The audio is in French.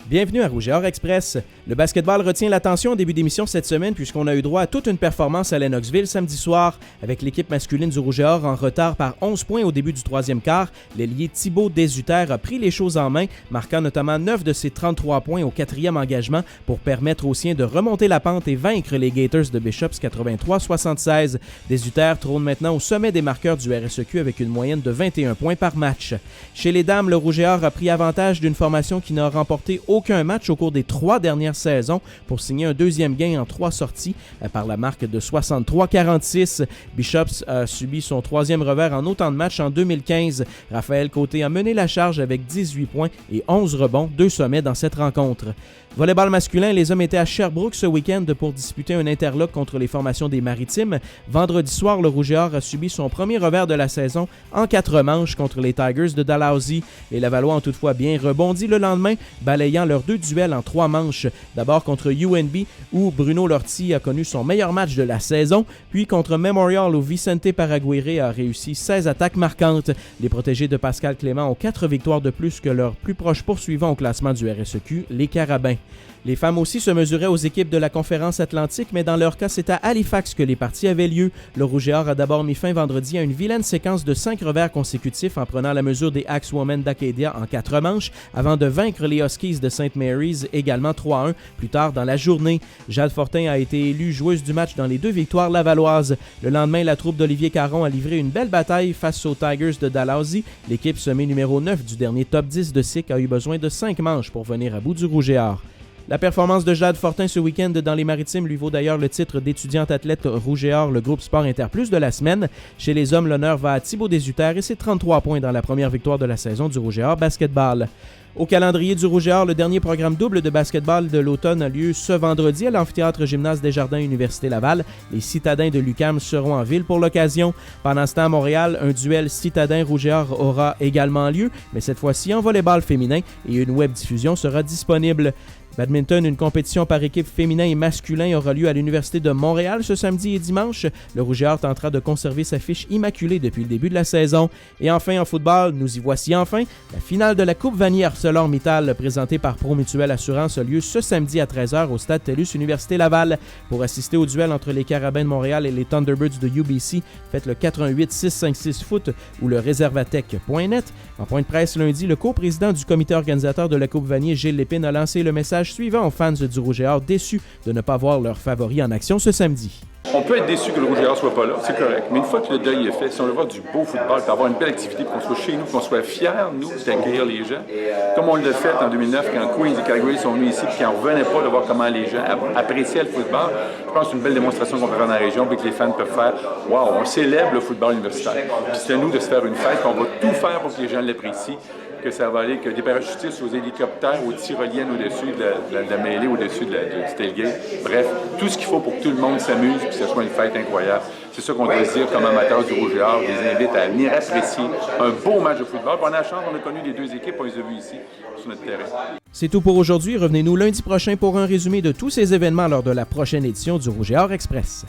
Bienvenue à Rouge et Or Express. Le basketball retient l'attention au début d'émission cette semaine puisqu'on a eu droit à toute une performance à Lennoxville samedi soir avec l'équipe masculine du Rouge et Or en retard par 11 points au début du troisième quart. L'ailier Thibaut Desutter a pris les choses en main, marquant notamment 9 de ses 33 points au quatrième engagement pour permettre aux siens de remonter la pente et vaincre les Gators de Bishops 83-76. Desutter trône maintenant au sommet des marqueurs du RSEQ avec une moyenne de 21 points par match. Chez les dames, le Rouge et Or a pris avantage d'une formation qui n'a remporté aucun match au cours des 3 dernières saisons pour signer un deuxième gain en 3 sorties par la marque de 63-46. Bishops a subi son troisième revers en autant de matchs en 2015. Raphaël Côté a mené la charge avec 18 points et 11 rebonds, 2 sommets dans cette rencontre. Volleyball masculin, les hommes étaient à Sherbrooke ce week-end pour disputer un interlock contre les formations des Maritimes. Vendredi soir, le Rouge et Or a subi son premier revers de la saison en 4 manches contre les Tigers de Dalhousie. Les Lavallois ont toutefois bien rebondi le lendemain, balayant leurs 2 duels en 3 manches. D'abord contre UNB, où Bruno Lortie a connu son meilleur match de la saison, puis contre Memorial, où Vicente Paraguirre a réussi 16 attaques marquantes. Les protégés de Pascal Clément ont 4 victoires de plus que leurs plus proches poursuivants au classement du RSEQ, les Carabins. Les femmes aussi se mesuraient aux équipes de la Conférence Atlantique, mais dans leur cas, c'est à Halifax que les parties avaient lieu. Le Rouge et Or a d'abord mis fin vendredi à une vilaine séquence de 5 revers consécutifs en prenant la mesure des Axwomen d'Acadia en 4 manches, avant de vaincre les Huskies de St. Mary's également 3-1 plus tard dans la journée. Jade Fortin a été élue joueuse du match dans les 2 victoires lavalloises. Le lendemain, la troupe d'Olivier Caron a livré une belle bataille face aux Tigers de Dalhousie. L'équipe semée numéro 9 du dernier top 10 de SIC a eu besoin de 5 manches pour venir à bout du Rouge et Or. La performance de Jade Fortin ce week-end dans les Maritimes lui vaut d'ailleurs le titre d'étudiante athlète Rouge et Or, le groupe Sport Interplus de la semaine. Chez les hommes, l'honneur va à Thibaut Desutter et ses 33 points dans la première victoire de la saison du Rouge et Or basketball. Au calendrier du Rouge et Or, le dernier programme double de basketball de l'automne a lieu ce vendredi à l'amphithéâtre Gymnase Desjardins Université Laval. Les citadins de l'UQAM seront en ville pour l'occasion. Pendant ce temps, à Montréal, un duel citadin-Rouge et Or aura également lieu, mais cette fois-ci en volleyball féminin et une web diffusion sera disponible. Badminton, une compétition par équipe féminin et masculin aura lieu à l'Université de Montréal ce samedi et dimanche. Le Rouge et Or tentera de conserver sa fiche immaculée depuis le début de la saison. Et enfin, en football, nous y voici enfin. La finale de la Coupe Vanier ArcelorMittal présentée par Promutuelle Assurance a lieu ce samedi à 13h au stade TELUS Université Laval. Pour assister au duel entre les Carabins de Montréal et les Thunderbirds de UBC, faites le 418-656-FOOT ou le réservatech.net. En point de presse lundi, le coprésident du comité organisateur de la Coupe Vanier, Gilles Lépine, a lancé le message suivant aux fans du Rouge et Or déçus de ne pas voir leur favori en action ce samedi. On peut être déçu que le Rouge et Or soit pas là, c'est correct. Mais une fois que le deuil est fait, si on veut voir du beau football, puis avoir une belle activité, qu'on soit chez nous, qu'on soit fiers, nous, d'accueillir les gens, comme on l'a fait en 2009, quand Queens et Calgary sont venus ici, puis qu'on ne revenait pas de voir comment les gens appréciaient le football, je pense que c'est une belle démonstration qu'on peut faire dans la région, puis que les fans peuvent faire « Wow, on célèbre le football universitaire ». Puis c'est à nous de se faire une fête, qu'on va tout faire pour que les gens l'apprécient, que ça va aller, que des parachutistes aux hélicoptères, aux tyroliennes au-dessus de la mêlée, au-dessus du tailgate. Bref, tout ce qu'il faut pour que tout le monde s'amuse et que ce soit une fête incroyable. C'est ça qu'on doit se dire comme amateurs du Rouge et Or. Je les invite à venir apprécier un beau match de football. Puis on a la chance, on a connu les 2 équipes, on les a vues ici, sur notre terrain. C'est tout pour aujourd'hui. Revenez-nous lundi prochain pour un résumé de tous ces événements lors de la prochaine édition du Rouge et Or Express.